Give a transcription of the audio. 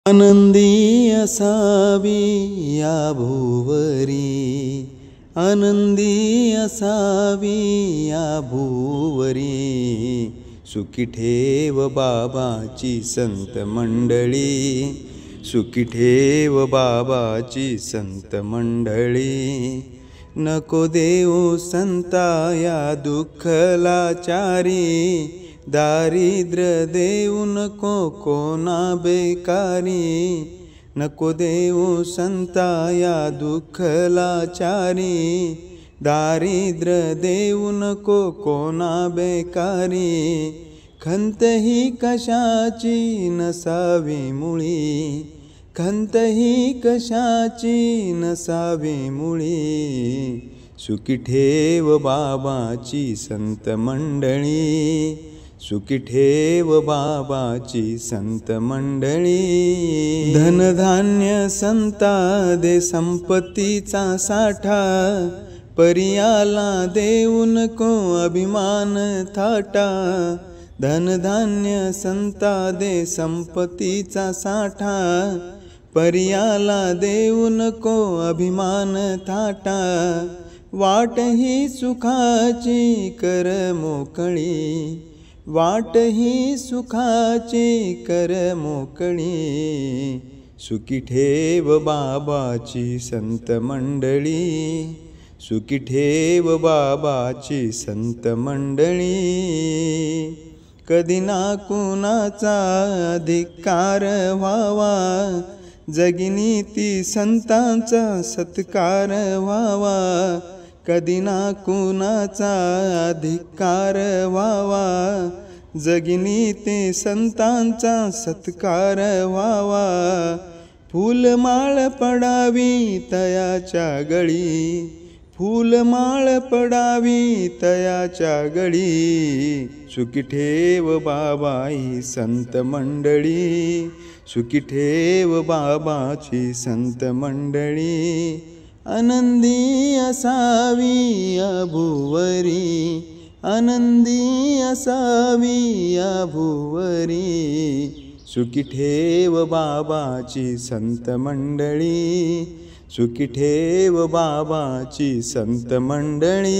आनंदी असावी या भुवरी, आनंदी असावी या भुवरी, सुखी ठेव बाबाची संत मंडळी, सुखी ठेव बाबाची संत मंडळी. नको देऊ संता या दुःख लाचारी, दारिद्र्य देऊ नको कोणा बेकारी. नको देऊ संता या दुःख लाचारी, दारिद्र्य देऊ नको कोणा बेकारी. खंत ही कशाची नसावी मुळी, खंत ही कशाची नसावी मुळी, सुखी ठेव बाबाची संत मंडळी, सुखी ठेव बाबाची संत मंडळी. धनधान्य संता दे संपत्तीचा साठा, परियाला देऊ नको अभिमान थाटा. धनधान्य संता दे संपत्तीचा साठा, परियाला देऊ नको अभिमान थाटा. वाट ही सुखाची कर मोकळी, वाट ही सुखाची कर मोकळी, सुखी ठेव बाबाची संत मंडळी, सुखी ठेव बाबाची संत मंडळी. कधी ना कुणाचा अधिकार व्हावा, जगिनी ती संतांचा सत्कार व्हावा. कधी ना कुणाचा अधिकार व्हावा, जगिनी ते संतांचा सत्कार व्हावा. फूलमाळ पडावी तयाच्या गळी, फूलमाळ पडावी तयाच्या गळी, सुखी ठेव बाबा ही संत मंडळी, सुखी ठेव बाबाची संत मंडळी. आनंदी असावी या भुवरी, आनंदी असावी या भुवरी, सुखी ठेव बाबाची संत मंडळी, सुखी ठेव बाबाची संत मंडळी.